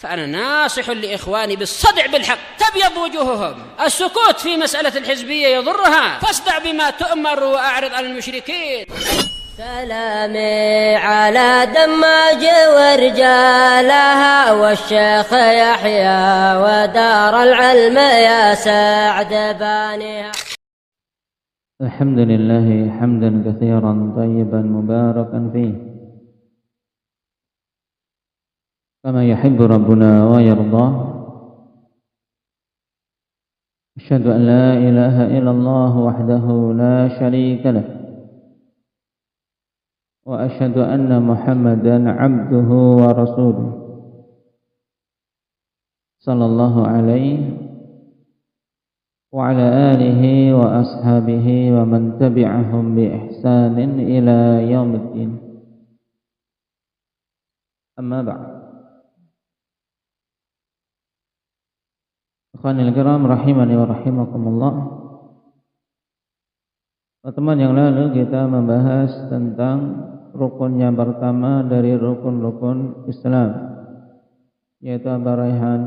فأنا ناصح لإخواني بالصدع بالحق، تبيض وجوههم. السكوت في مسألة الحزبية يضرها، فاصدع بما تؤمر وأعرض عن المشركين. سلامي على دماج ورجالها والشيخ يحيى ودار العلم يا سعد بانيها. الحمد لله حمدا كثيرا طيبا مباركا فيه كما يحب ربنا ويرضى. أشهد أن لا إله إلا الله وحده لا شريك له، وأشهد أن محمدا عبده ورسوله صلى الله عليه وعلى آله وأصحابه ومن تبعهم بإحسان إلى يوم الدين. أما بعد، Ikhwanil kiram rahimani wa rahimakumullah. Pertemuan yang lalu kita membahas tentang rukun yang pertama dari rukun-rukun Islam, yaitu Raihan,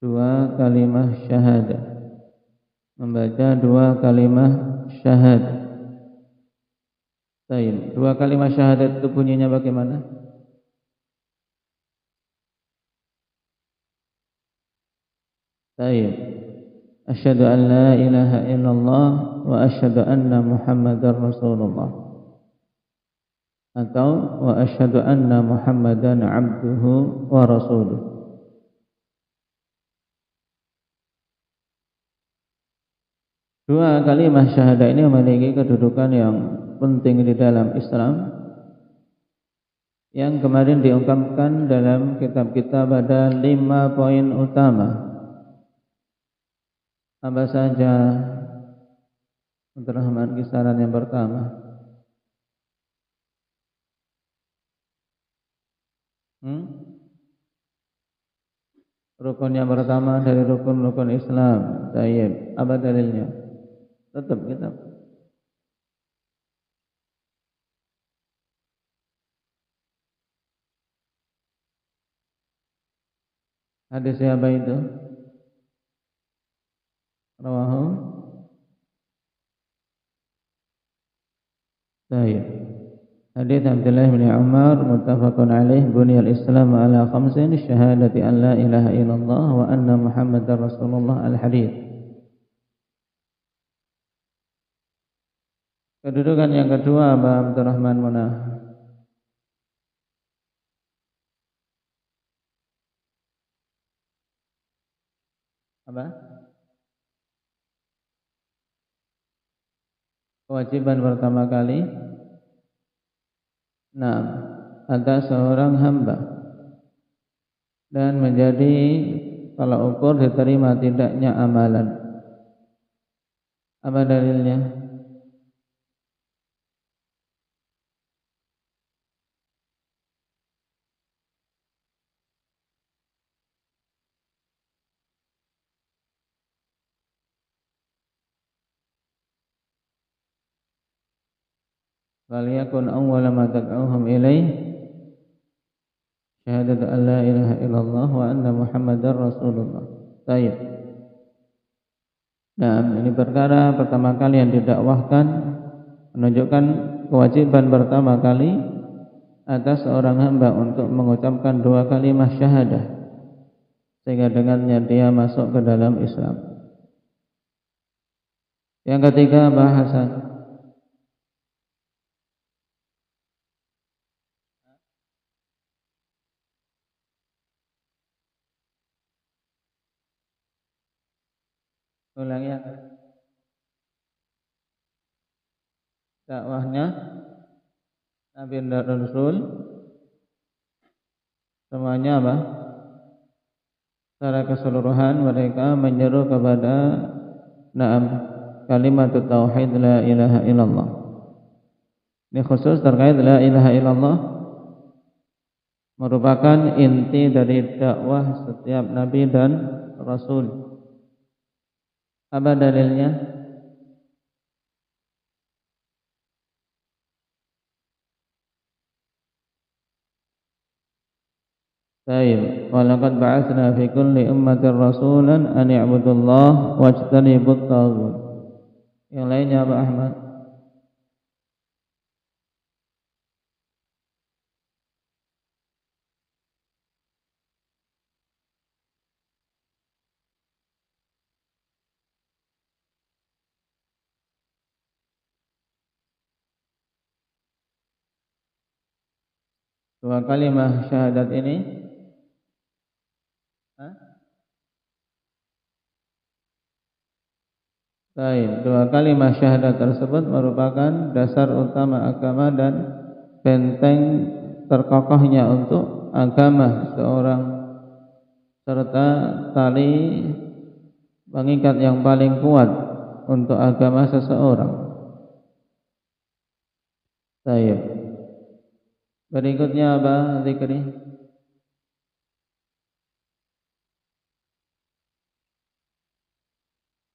dua kalimah syahadah, membaca dua kalimah syahadah. Baik, dua kalimah syahadat itu bunyinya bagaimana? Baik, asyhadu an la ilaha illallah wa asyhadu anna muhammadar rasulullah, atau wa asyhadu anna muhammadan abduhu wa rasuluh. Dua kalimat syahadah ini memiliki kedudukan yang penting di dalam Islam, yang kemarin diungkapkan dalam kitab kita pada 5 poin utama. Apa saja Abdurrahman kisaran yang pertama? Rukun yang pertama dari rukun-rukun Islam. Baik, apa dalilnya? Tetap kitab. Hadis siapa itu? Rawahu. Baik. Hadis Abdullah bin Umar muttafaqun alaih, buniyal Islam ala khamsin, syahadati an la ilaha illallah wa anna Muhammadar Rasulullah. Al-hadits. Kedudukan yang kedua apa Abdurrahman Munah? Apa? Kewajiban pertama kali, atas seorang hamba, dan menjadi kalau ukur diterima tidaknya amalan. Apa dalilnya? Faliyakun awwala ma tad'uhum ilaih syahadatu an la ilaha illallah wa anna Muhammadar Rasulullah. Baik. Ini perkara pertama kali yang didakwahkan, menunjukkan kewajiban pertama kali atas seorang hamba untuk mengucapkan dua kalimat syahadah, sehingga dengannya dia masuk ke dalam Islam. Yang ketiga, bahasan. Ulangi ya. Dakwahnya Nabi dan Rasul semuanya apa? Secara keseluruhan mereka menyeru kepada kalimat tauhid la ilaha illallah. Ini khusus terkait la ilaha illallah, merupakan inti dari dakwah setiap nabi dan rasul. Apa dalilnya? Baik, walaqad ba'atsna fi kulli ummatin rasulan an i'budullaha wajtanibut taghut. Yang lainnya Pak Ahmad. Dua kalimat syahadat ini Baik, dua kalimat syahadat tersebut merupakan dasar utama agama dan benteng terkokohnya untuk agama seorang, serta tali pengikat yang paling kuat untuk agama seseorang. Baik. Berikutnya apa zikri?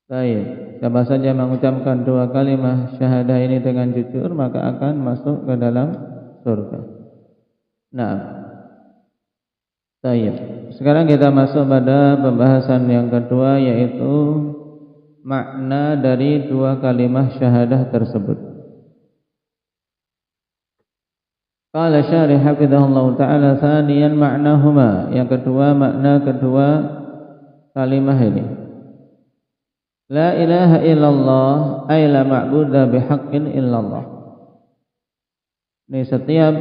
Baik, siapa saja mengucapkan dua kalimat syahadah ini dengan jujur maka akan masuk ke dalam surga. Nah, baik. Sekarang kita masuk pada pembahasan yang kedua, yaitu makna dari dua kalimat syahadah tersebut. Qala syarih hafizahullah ta'ala thaniyan ma'nahuma. Yang kedua, makna kedua kalimah ini. La ilaha illallah ay la ma'buda bihaqqin illallah. Ini setiap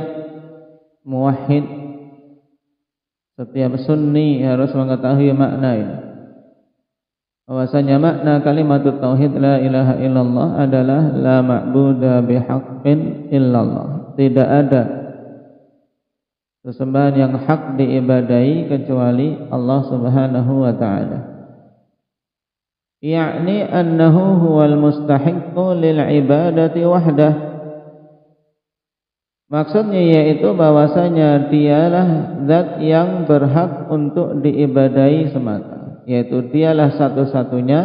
muwahhid, setiap sunni harus mengetahui makna ini. Bahwasanya makna kalimat tauhid la ilaha illallah adalah la ma'buda bihaqqin illallah. Tidak ada sesembahan yang hak diibadahi kecuali Allah Subhanahu wa ta'ala. Ya'ni annahu huwal mustahiqqu lil ibadati wahdah. Maksudnya yaitu bahwasanya dialah zat yang berhak untuk diibadahi semata, yaitu dialah satu-satunya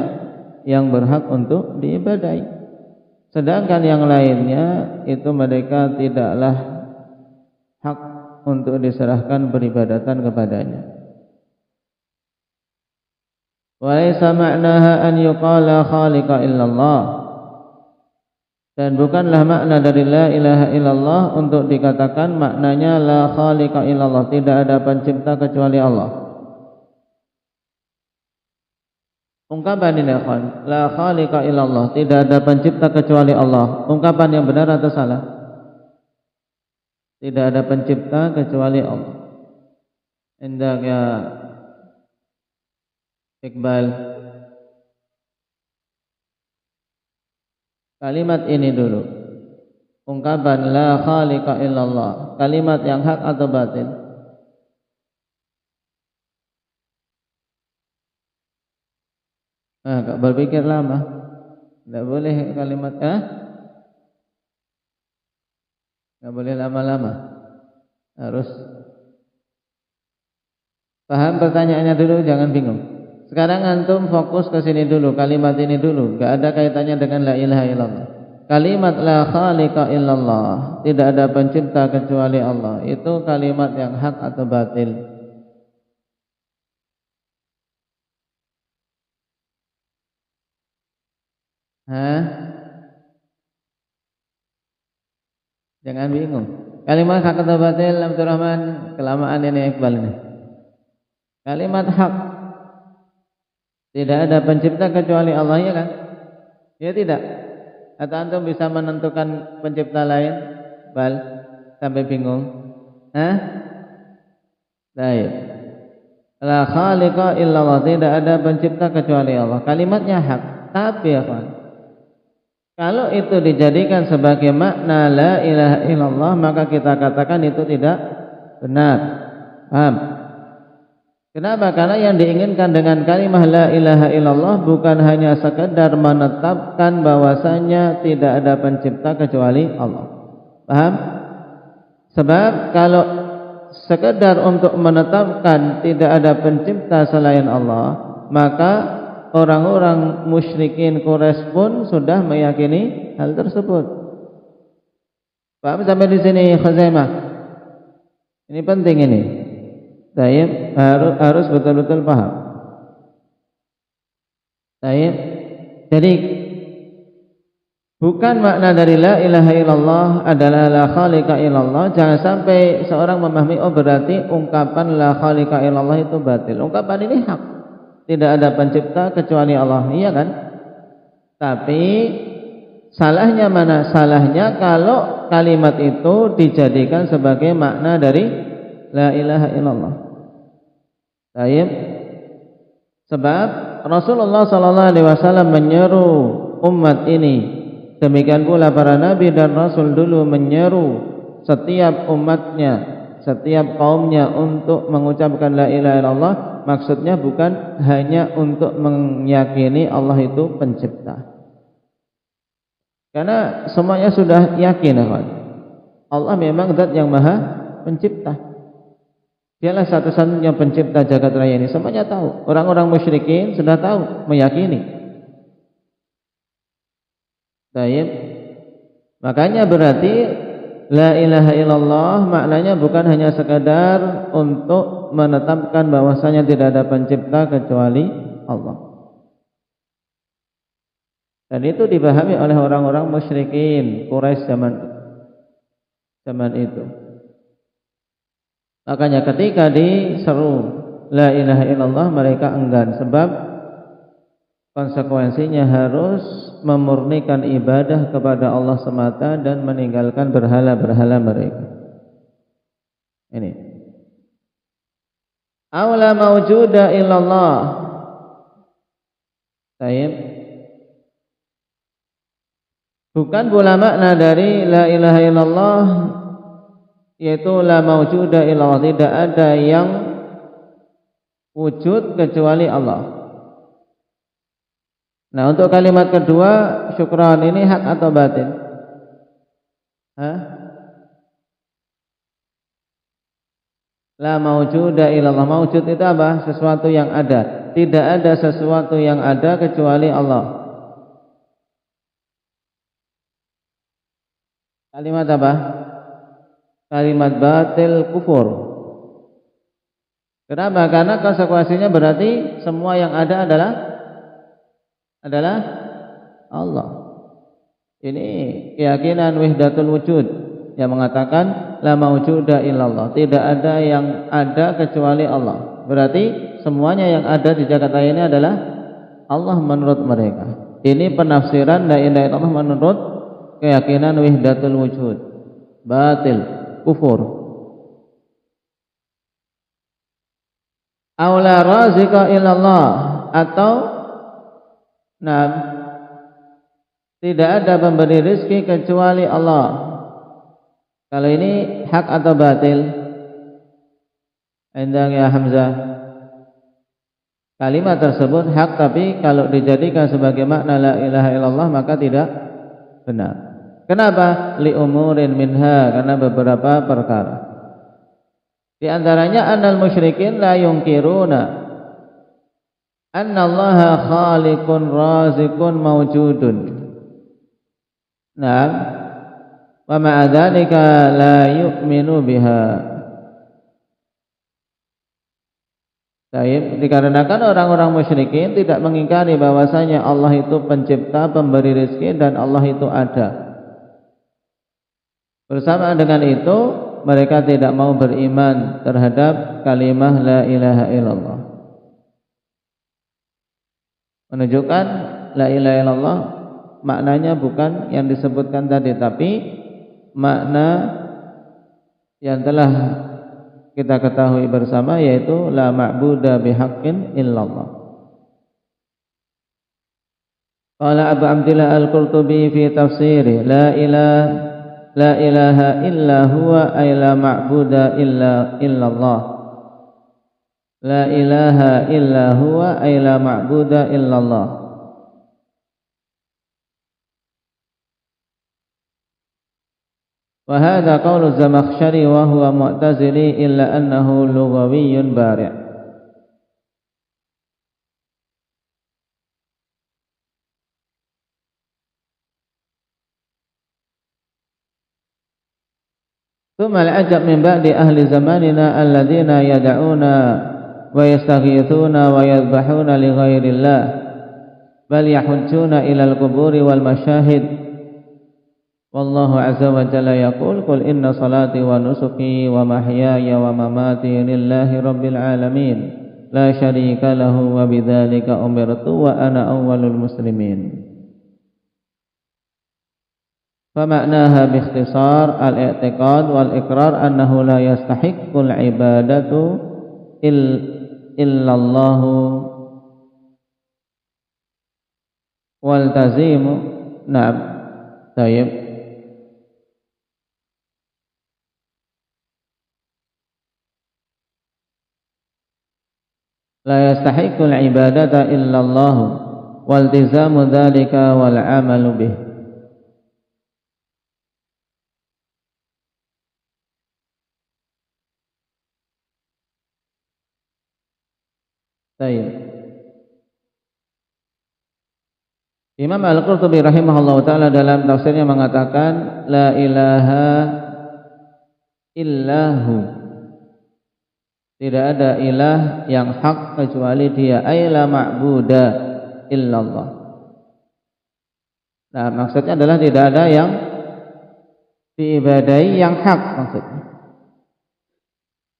yang berhak untuk diibadahi. Sedangkan yang lainnya itu mereka tidaklah hak untuk diserahkan peribadatan kepadanya. Wa laysa ma'naha an yuqala khaliqa illallah. Dan bukanlah makna dari la ilaha illallah untuk dikatakan maknanya la khaliqa illallah, tidak ada pencipta kecuali Allah. Ungkapan ini la khaliqa illallah, tidak ada pencipta kecuali Allah. Ungkapan yang benar atau salah? Tidak ada pencipta kecuali Allah. Indah ya Iqbal. Kalimat ini dulu. Ungkapan la khaliqa illallah, kalimat yang hak atau batil? Gak berpikir lama. Tidak boleh kalimat gak boleh lama-lama. Harus paham pertanyaannya dulu, jangan bingung. Sekarang antum fokus ke sini dulu, kalimat ini dulu, gak ada kaitannya dengan la ilaha illallah. Kalimat la khaliqa illallah, tidak ada pencipta kecuali Allah, itu kalimat yang hak atau batil? Jangan bingung. Kalimat hak atau batil, Abdul Rahman? Kelamaan ini Iqbal ini. Kalimat hak. Tidak ada pencipta kecuali Allah, ya kan? Ya tidak? Atau antum bisa menentukan pencipta lain? Bal, sampai bingung. Baik. La khaliqa illallah, tidak ada pencipta kecuali Allah. Kalimatnya hak. Tapi ya kan, kalau itu dijadikan sebagai makna la ilaha illallah, maka kita katakan itu tidak benar. Paham? Kenapa? Karena yang diinginkan dengan kalimah la ilaha illallah bukan hanya sekedar menetapkan bahwasanya tidak ada pencipta kecuali Allah. Paham? Sebab kalau sekedar untuk menetapkan tidak ada pencipta selain Allah, maka orang-orang musyrikin Quraisy pun sudah meyakini hal tersebut. Paham sampai di sini Khuzaimah? Ini penting ini. Taib, harus betul-betul paham. Taib. Jadi bukan makna dari la ilaha illallah adalah la khaliqa illallah. Jangan sampai seorang memahami oh berarti ungkapan la khaliqa illallah itu batil. Ungkapan ini hak. Tidak ada pencipta kecuali Allah. Iya kan? Tapi salahnya mana? Salahnya kalau kalimat itu dijadikan sebagai makna dari la ilaha illallah. Baik. Sebab Rasulullah sallallahu alaihi wasallam menyeru umat ini, demikian pula para nabi dan rasul dulu menyeru setiap umatnya, setiap kaumnya untuk mengucapkan la ilaha illallah. Maksudnya bukan hanya untuk meyakini Allah itu pencipta. Karena semuanya sudah yakin Allah memang zat yang maha pencipta. Dialah satu-satunya pencipta jagat raya ini. Semuanya tahu. Orang-orang musyrikin sudah tahu, meyakini. Baik. Makanya berarti la ilaha illallah maknanya bukan hanya sekadar untuk menetapkan bahwasanya tidak ada pencipta kecuali Allah. Dan itu dipahami oleh orang-orang musyrikin Quraisy zaman itu. Makanya ketika diseru la ilaha illallah mereka enggan, sebab konsekuensinya harus memurnikan ibadah kepada Allah semata dan meninggalkan berhala-berhala mereka. Ini awla mawjuda illallah. Baik. Bukan pula makna dari la ilaha illallah yaitu la mawjuda illallah, tidak ada yang wujud kecuali Allah. Nah, untuk kalimat kedua syukran ini hak atau batin? La mawjuda illallah. Mawjud itu apa? Sesuatu yang ada. Tidak ada sesuatu yang ada kecuali Allah. Kalimat apa? Kalimat batil kufur. Kenapa? Karena konsekuensinya berarti semua yang ada adalah Allah. Ini keyakinan wahdatul wujud yang mengatakan la maujuda illallah, tidak ada yang ada kecuali Allah. Berarti semuanya yang ada di jagat raya ini adalah Allah menurut mereka. Ini penafsiran la ilaha illallah menurut keyakinan wahdatul wujud. Batil, kufur. Aula razika illallah, atau tidak ada pemberi rezeki kecuali Allah. Kalau ini hak atau batil? Endang ya Hamzah. Kalimat tersebut hak, tapi kalau dijadikan sebagai makna la ilaha illallah maka tidak benar. Kenapa? Li umurin minha, karena beberapa perkara. Di antaranya annal musyrikin la yungkiruna anna Allaha khaliqun razikun mawjudun. Nah, wa ma'a dzalika la yu'minu biha. Baik, dikarenakan orang-orang musyrikin tidak mengingkari bahwasanya Allah itu pencipta, pemberi rezeki, dan Allah itu ada. Bersama dengan itu, mereka tidak mau beriman terhadap kalimah la ilaha illallah. Menunjukkan la ilaha illallah maknanya bukan yang disebutkan tadi, tapi makna yang telah kita ketahui bersama, yaitu la ma'buda bihaqqin illallah. Qala Abu Abdillah Al-Qurtubi fi tafsirih la ilaha illa huwa ay la ma'buda illallah. La ilaha illa huwa ay la ma'buda illallah. Wa hadha qaulu Zamakhsyari wa huwa mu'tazili illa annahu lughawiyyun bari'. Tsumma al-ajab min ba'di ahli zamanina alladziina yad'una wa yastaghithuna wa yadhbahuna li ghairillah bal yahujjuna ila al-quburi wal masyahid. Wallahu azza wa jalla yaqul qul inna salati wa nusuki wa mahyaya wa mamati lillahi rabbil alamin la syarika lahu wa bidzalika umirtu wa ana awwalul muslimin. Fama'naha biikhtisar al-i'tiqad wal iqrar annahu la yastahiqqul ibadatu illallah wal tazimu na'am tayyib. La yastahiqqul ibadata illallah wal tizamu dzalika wal amalu bih. Baik. Imam Al-Qurtubi rahimahullahu taala dalam tafsirnya mengatakan la ilaha illahu, tidak ada ilah yang hak kecuali Dia, ay la ma'buda illallah. Nah, maksudnya adalah tidak ada yang diibadahi yang hak maksudnya.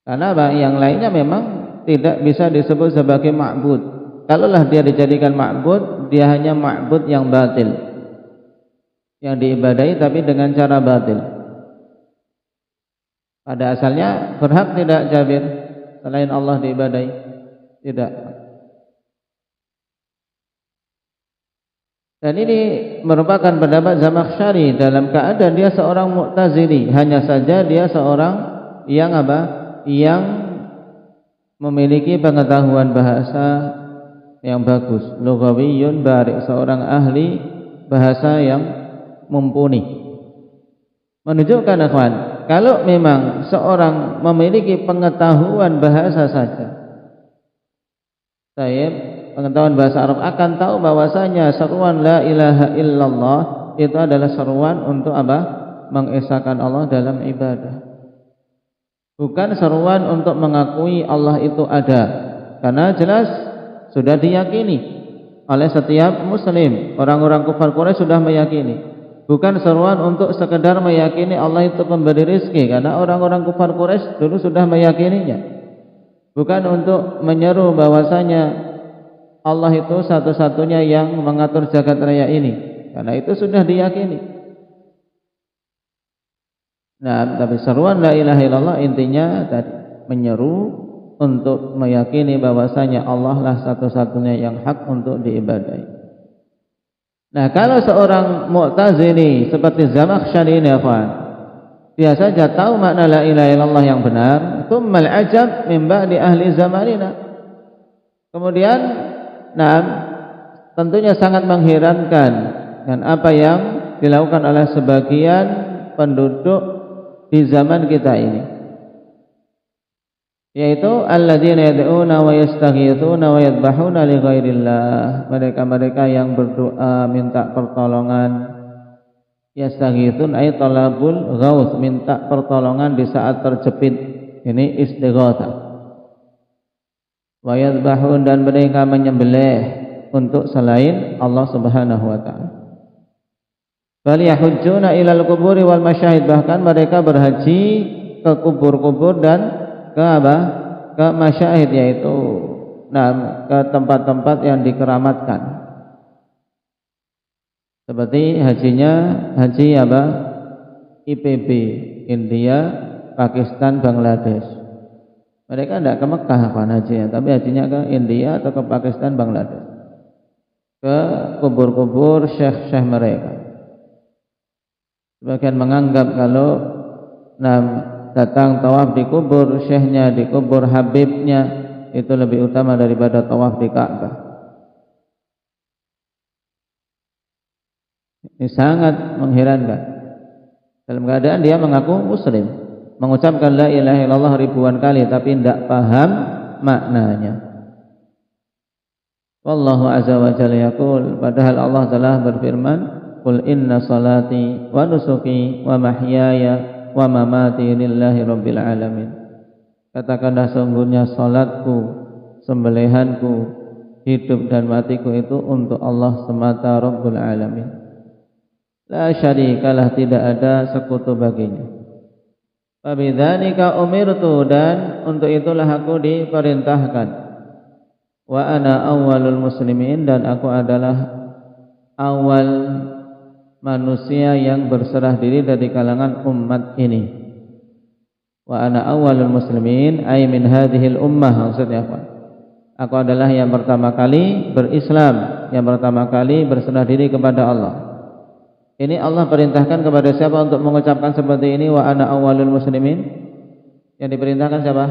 Karena yang lainnya memang tidak bisa disebut sebagai ma'bud. Kalaulah dia dijadikan ma'bud, dia hanya ma'bud yang batil, yang diibadahi tapi dengan cara batil. Pada asalnya berhak tidak Jabir selain Allah diibadahi? Tidak. Dan ini merupakan pendapat Zamakhsyari dalam keadaan dia seorang Mu'tazili, hanya saja dia seorang yang apa? Yang memiliki pengetahuan bahasa yang bagus, lughawiyyun barik, seorang ahli bahasa yang mumpuni. Menunjukkan ikhwan, kalau memang seorang memiliki pengetahuan bahasa saja, pengetahuan bahasa Arab, akan tahu bahwasanya seruan la ilaha illallah itu adalah seruan untuk apa? Mengesahkan Allah dalam ibadah. Bukan seruan untuk mengakui Allah itu ada. Karena jelas sudah diyakini oleh setiap muslim. Orang-orang kufar Quraisy sudah meyakini. Bukan seruan untuk sekedar meyakini Allah itu pemberi rezeki, karena orang-orang kufar Quraisy dulu sudah meyakininya. Bukan untuk menyeru bahwasanya Allah itu satu-satunya yang mengatur jagat raya ini, karena itu sudah diyakini. Nah, tapi seruan la ilaha illallah intinya tadi menyeru untuk meyakini bahwasanya Allah lah satu-satunya yang hak untuk diibadahi. Nah, kalau seorang Mu'tazili seperti Zamakhsyari ini, dia saja tahu makna la ilaha illallah yang benar, tsummal ajab min ba'di ahli zamanina. Kemudian, nah, tentunya sangat mengherankan dengan apa yang dilakukan oleh sebagian penduduk di zaman kita ini, yaitu alladzina yad'una wa yastaghithuna wa yadhbahuna li ghairillah, mereka-mereka yang berdoa minta pertolongan. Yastaghithun ay talabul ghauth, minta pertolongan di saat terjepit, ini istighatsah. Wa yadhbahun, dan mereka menyembelih untuk selain Allah Subhanahu wa taala. Bal yahujjuna ilal quburi wal masyahid, bahkan mereka berhaji ke kubur-kubur dan ke apa? Ke masyahid, yaitu ke tempat-tempat yang dikeramatkan. Seperti haji apa? IPB, India, Pakistan, Bangladesh. Mereka tidak ke Mekah hajinya, tapi hajinya ke India atau ke Pakistan, Bangladesh, ke kubur-kubur syekh-syekh mereka. Sebagian menganggap kalau datang tawaf di kubur syekhnya, di kubur habibnya, itu lebih utama daripada tawaf di Ka'bah. Ini sangat mengherankan. Dalam keadaan dia mengaku muslim, mengucapkan la ilaha illallah ribuan kali, tapi tidak paham maknanya. Wallahu azza wa jalla yaqul, padahal Allah telah berfirman, qul inna salati wa nusuki wa mahyaya wa mamati lillahi rabbil alamin. Katakanlah sungguhnya salatku, sembelihanku, hidup dan matiku itu untuk Allah semata Rabbul alamin. La syarikalah, tidak ada sekutu baginya. Fabidzalika umirtu, dan untuk itulah aku diperintahkan. Wa ana awwalul muslimin, dan aku adalah awal manusia yang berserah diri dari kalangan umat ini. Wa ana awwalul muslimin ay min hadhil ummah, maksudnya apa? Aku adalah yang pertama kali berislam, yang pertama kali berserah diri kepada Allah. Ini Allah perintahkan kepada siapa untuk mengucapkan seperti ini, wa ana awwalul muslimin? Yang diperintahkan siapa?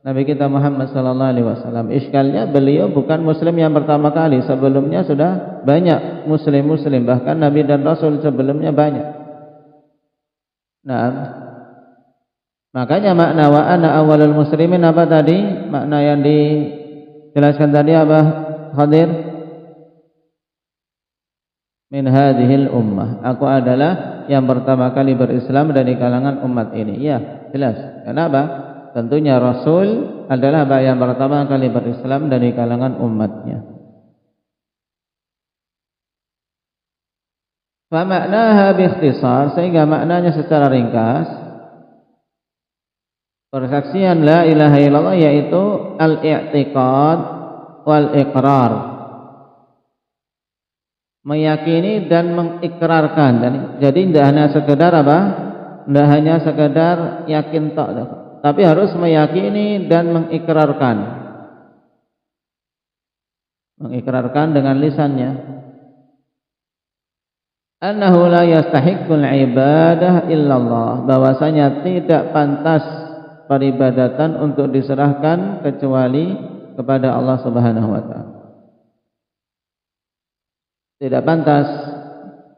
Nabi kita Muhammad sallallahu alaihi wasallam. Iskalnya beliau bukan muslim yang pertama kali, sebelumnya sudah banyak muslim-muslim, bahkan nabi dan rasul sebelumnya banyak. Nah, makanya makna wa ana awwalul muslimin apa tadi? Makna yang dijelaskan tadi apa, Hadir? Min hadhil ummah, aku adalah yang pertama kali berislam dari kalangan umat ini. Ya, jelas. Kenapa? Tentunya Rasul adalah yang pertama kali berislam dari kalangan umatnya. Fa maknaha bi ikhtisar, sehingga maknanya secara ringkas, persaksian la ilaha illallah yaitu al-i'tiqad wal iqrar, meyakini dan mengikrarkan. Jadi tidak hanya sekedar apa? Tidak hanya sekedar yakin tok, tapi harus meyakini dan mengikrarkan. Mengikrarkan dengan lisannya. Annahu la yastahiqqul ibadah illallah, bahwasanya tidak pantas peribadatan untuk diserahkan kecuali kepada Allah Subhanahu wa taala. Tidak pantas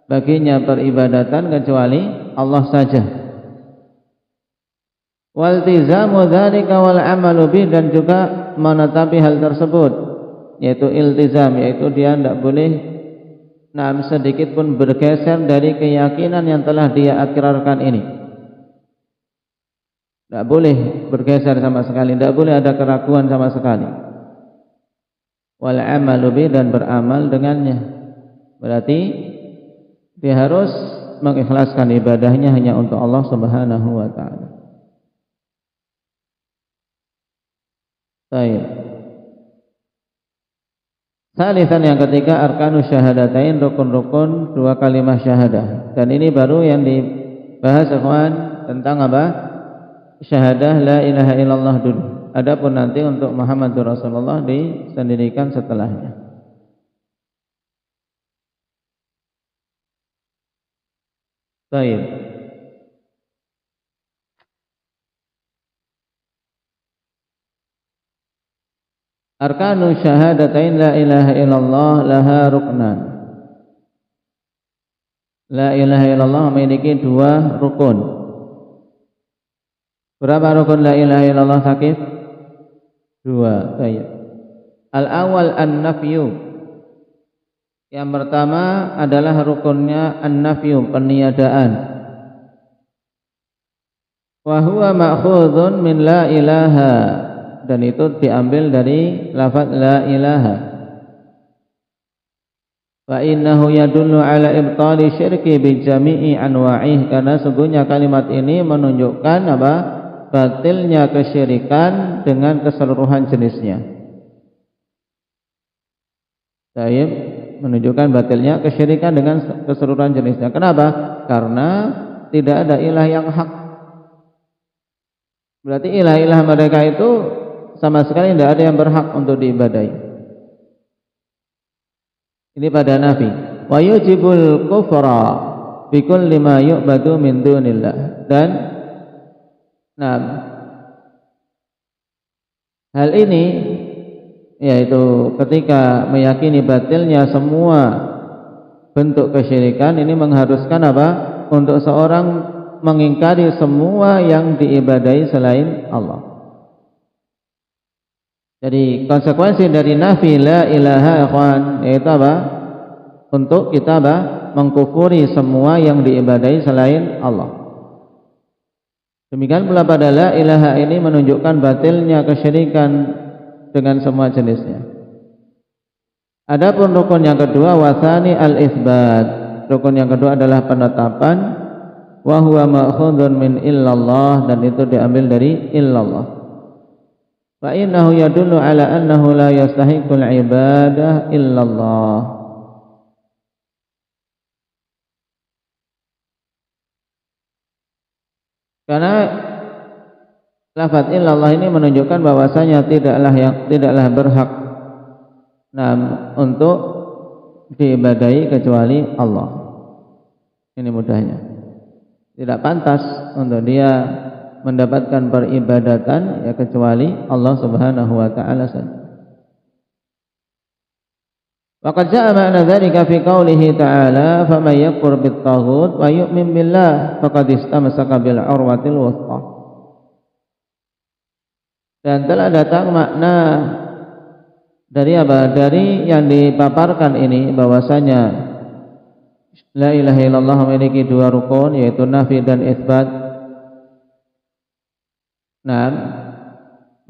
baginya peribadatan kecuali Allah saja. Waltizamu dzalika wal amalu bih, dan juga menetapi hal tersebut, yaitu iltizam, yaitu dia tidak boleh sedikit pun bergeser dari keyakinan yang telah dia akrarkan ini. Tidak boleh bergeser sama sekali, tidak boleh ada keraguan sama sekali. Wal amalu bih, dan beramal dengannya. Berarti dia harus mengikhlaskan ibadahnya hanya untuk Allah Subhanahu wa taala. Baik. Salisan, yang ketiga, arkanus syahadatain, rukun-rukun dua kalimat syahadah. Dan ini baru yang dibahas ikhwan tentang apa? Syahadah la ilaha illallah dulu. Adapun nanti untuk Muhammadur Rasulullah disendirikan setelahnya. Baik. Arkanu syahadatain la ilaha illallah laha ruknan. La ilaha illallah memiliki dua rukun. Berapa rukun la ilaha illallah, Sakif? Dua. Baik. Al-awwal an-nafyu. Yang pertama adalah rukunnya an-nafyu, peniadaan. Wa huwa ma'khudun min la ilaha, dan itu diambil dari lafaz la ilaha. Fa innahu yadullu ala ibtali syirki bi jami'i anwa'ih, karena sungguhnya kalimat ini menunjukkan apa? Batilnya kesyirikan dengan keseluruhan jenisnya. Baik, menunjukkan batilnya kesyirikan dengan keseluruhan jenisnya. Kenapa? Karena tidak ada ilah yang hak. Berarti ilah-ilah mereka itu sama sekali tidak ada yang berhak untuk diibadahi. Ini pada nafi. Wa yujibul kufra bi kulli ma yu'badu min dunillah. Dan hal ini, yaitu ketika meyakini batilnya semua bentuk kesyirikan, ini mengharuskan apa? Untuk seorang mengingkari semua yang diibadahi selain Allah. Jadi konsekuensi dari nafi la ilaha ikhwan, yaitu apa? Untuk kita apa? Mengkufuri semua yang diibadahi selain Allah. Demikian pula pada la ilaha ini menunjukkan batilnya kesyirikan dengan semua jenisnya. Adapun rukun yang kedua wasani al-itsbat. Rukun yang kedua adalah penetapan, wa huwa ma'khudun min illallah, dan itu diambil dari illallah. Fa innahu yadullu ala annahu la yastahiqul ibadah illallah. Karena lafaz illallah ini menunjukkan bahwasanya tidaklah berhak untuk diibadahi kecuali Allah. Ini mudahnya. Tidak pantas untuk dia mendapatkan peribadatan ya kecuali Allah Subhanahu wa taala saja. Waqad jaa'a ma'na dzalika fi qoulihi ta'ala faman yakfur bit-taghut wa yu'min billah faqad istamsaka bil 'urwatil wuthqa. Dan telah datang makna dari apa? Dari yang dipaparkan ini bahwasanya la ilaha illallah memiliki dua rukun, yaitu nafi dan itsbat. Nah,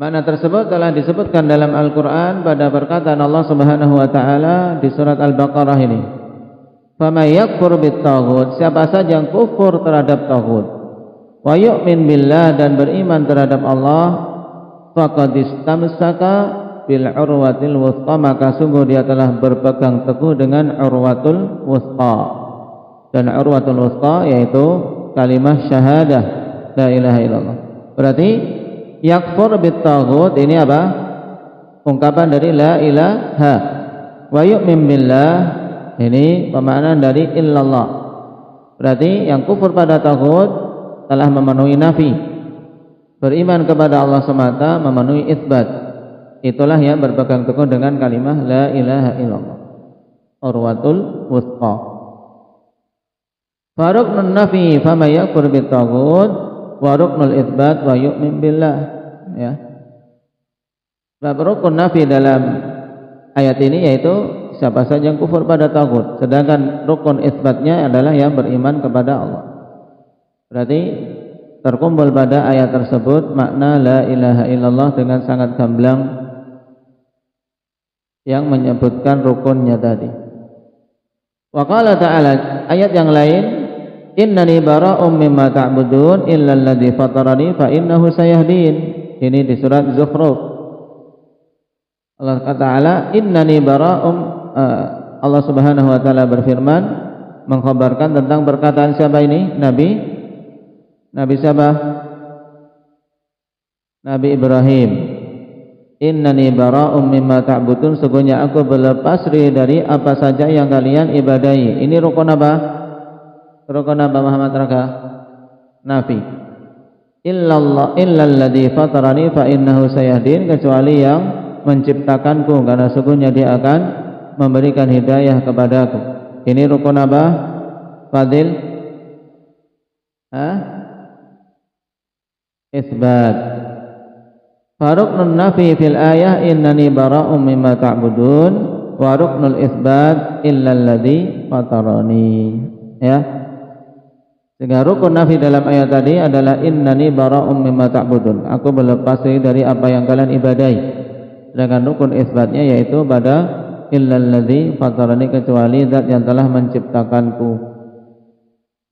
makna tersebut telah disebutkan dalam Al-Qur'an pada perkataan Allah Subhanahu wa taala di surat Al-Baqarah ini. Faman yakfur bit-taghut, siapa saja yang kufur terhadap taghut, wa yu'min billah, dan beriman terhadap Allah, faqad istamsaka bil urwatil wuthqa, maka sungguh dia telah berpegang teguh dengan urwatul wuthqa. Dan urwatul wuthqa yaitu kalimat syahadah la ilaha illallah. Berarti yakfur bit-taghut ini apa? Ungkapan dari la ilaha. Wa yu'min billah ini pemaknaan dari illallah. Berarti yang kufur pada taghut telah memenuhi nafi. Beriman kepada Allah semata memenuhi itsbat. Itulah yang berpegang teguh dengan kalimat la ilaha illallah. Urwatul wuthqa. Faruknun nafi fama yakfur bit-taghut wa ruknul itsbat wa yu'min billah, ya. Bab rukun nafi dalam ayat ini yaitu siapa saja yang kufur pada taghut, sedangkan rukun itsbatnya adalah yang beriman kepada Allah. Berarti terkumpul pada ayat tersebut makna la ilaha illallah dengan sangat gamblang yang menyebutkan rukunnya tadi. Wa qala ta'ala, ayat yang lain, innani bara'um mimma ta'budun illa alladhi fatarani fa innahu sayahdin. Ini di surat Zukhruf. Allah Ta'ala innani bara'um, Allah Subhanahu wa taala berfirman mengkhabarkan tentang perkataan siapa ini? Nabi siapa? Nabi Ibrahim. Innani bara'um mimma ta'budun, sesungguhnya aku berlepas diri dari apa saja yang kalian ibadahi. Ini rukun apa? Rukun apa Muhammad Raka? Nafi. Illalladzi fatarani fa innahu sayahdin, kecuali yang menciptakanku, karena sesungguhnya dia akan memberikan hidayah kepadaku. Ini rukun apa? Fadil? Itsbat. Faruknun nafi fil ayah innani bara'um mimma ta'budun wa ruknul itsbat illalladzi fatarani, ya. Sehingga rukun nafi dalam ayat tadi adalah innani bara'um mimma ta'budun, aku berlepas diri dari apa yang kalian ibadahi. Sedangkan rukun itsbatnya yaitu pada illalladzi fatarani, kecuali zat yang telah menciptakanku,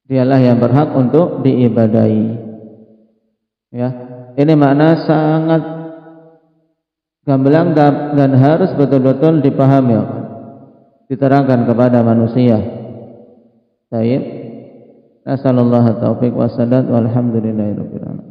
dialah yang berhak untuk diibadahi, ya. Ini makna sangat gamblang dan harus betul-betul dipahami, diterangkan kepada manusia. Baik. Nasallallahu taufiq wa sadad walhamdulillahirabbil alamin.